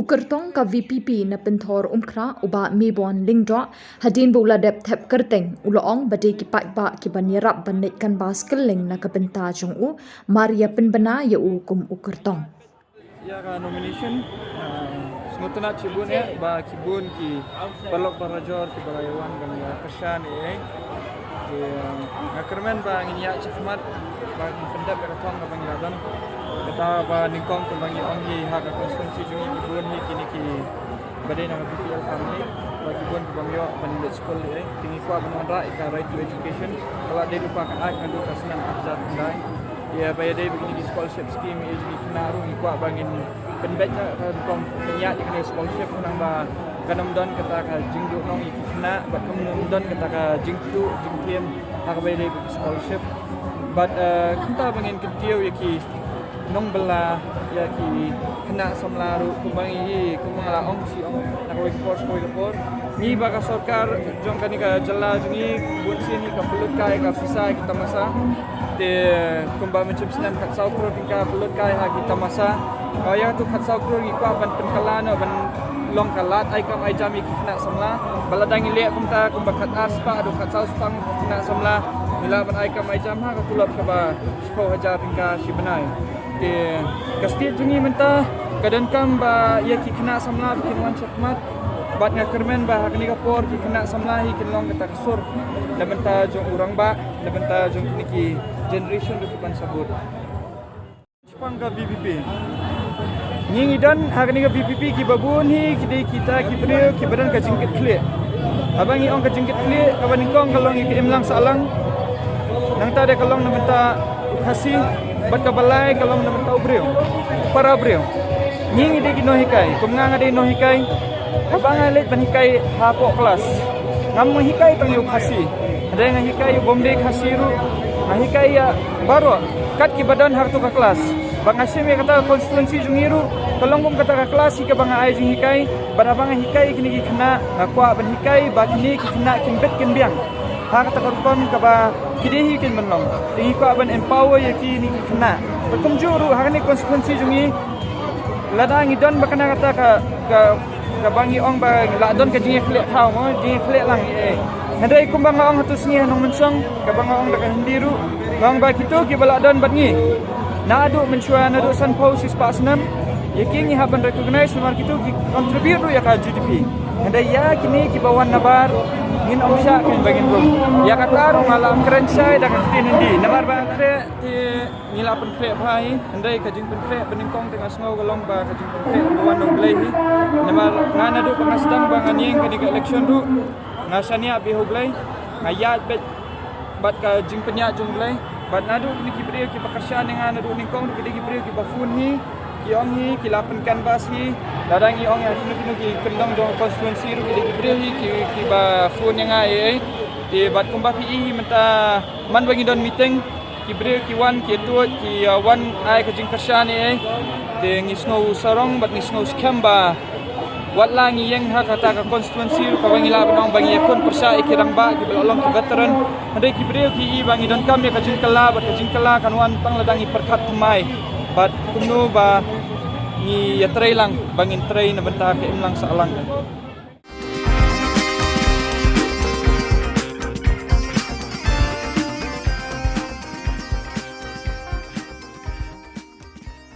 Ukertong ka VPP na penthor umkra uba mebon lingdra hadin bola dep thep kerteng uloong bade ki pai ba ki banirap banit kan baskeling na kabenta jong u Maria penbena ya u kum ukertong. Ya ka nomination smutna cibun ya ba kibun ki balok barajor ki balayawan kan ya kesan ki ngakermen ba nginya cifmat ba pendap ka thong ka bangiladan kata ba ningkong ka bangi ongi ha ka konstitusi jungi kibun hi kini ki badai na BPL family ba kibun ka bangyo bandit school tingi kwa banra ka right to education kala de lupa kan ai kan du ka senang ajat ndai ya bayar dia begini di scholarship scheme ini jadi kena rungi kuat bangin penbetnya kan penyak di kena scholarship nang ba kanam don kata ka jingdu nong iki kena bat kanam don kata ka jingtu jingtiem hak bayar dia scholarship but kita bangin ketiau yaki nong bela yaki kena samlaru kumbangi kumala ong si ong nak report ni baka sarkar jong kani ka jalla jungi bun sini ka pelut kai ka visa kita masa de kumba macam sinan kat saukro tingka pelut kai ha kita masa ya tu kat saukro ikwa ban penkalana ban long kalat ai kam ai jami kena samla baladangi le kumta kumba kat aspa adu kat sauspang kena samla bila ban ai kam ai jam ha ka tulap ka ba 10,000 tingka sibenai de kasti jungi menta kadan kam ba ya ki kena samla bikin wan chakmat bat nga kermen ba hakni ka por ki kena samla hi kinlong kata kasur labenta jong urang ba labenta jong niki generation du pan sabut Jepang ka BPP ngingi dan hakni ka BPP ki babun hi kide kita ki brio ki badan ka jingkit kle abangi ong ka jingkit kle ka baningkong kalong ki imlang salang nang ta de kalong labenta khasi bat ka balai kalong labenta ubrio para brio ngingi de ki no hikai kumnga de no hikai abang alit banikai hapok kelas ngam hikai tang yu khasi ada yang hikai bombe khasi ru hikai ya baru kat ki badan hartu ka kelas bang asim ya kata konstituensi jungiru kalongkum kata ka kelas ki bang ai jing hikai barabang hikai kini ki kena ngakwa ban hikai ba kini ki kena kimbet kin biang ha kata korupon ka ba kidehi kin menong tingi ko ban empower ya ki ni kena bekum juru ha ni konstituensi jungi ladang idon bakana kata ka bangi ong ba ladon ka jingi khlek thau mo jingi khlek lang nadai kumbang ong hatus ni hanong mensong ka bang ong da hindiru bang ba kitu ki baladon batngi na adu mensua na do san pau sis pasnam yaking haban recognize mar kitu ki contribute ya ka GDP nadai ya kini ki bawan nabar ngin ong sya kin bagin rum ya kata ru malam keren sai da tin ndi nabar ba kre ti ngila pen kre bhai andai ka jing pen kre beningkong tengah sngau galong ba ka jing pen kre bawan dong blai hi nabar ngana du pengasdang ba nganing ka di election du ngasania bi hoblai ngayat bet bat ka jing penya jung blai bat nadu kini ki brio ki pakarsian dengan nadu ningkong du ki brio ki bafun hi ki ong hi ki lapen canvas hi dadangi ong ya kinu ki kendong dong konstituensi ru ki brio hi ki ba fun yang ai di bat kumba pi hi menta man bagi don meeting ki brio ki wan ki tu ki wan ai ka jing karsian ai de ngisno sarong bat ngisno skamba wat langi yang ha kata ka konstituensi ru ka bangi la banong bangi kon persa ikirang ba ki belolong ki veteran andai ki brio ki bangi don kam ya ka jing kala bat ka jing kala kan wan pang ladangi perkat mai bat kuno ba ni ya tray lang bangin tray na benta ke imlang sa alang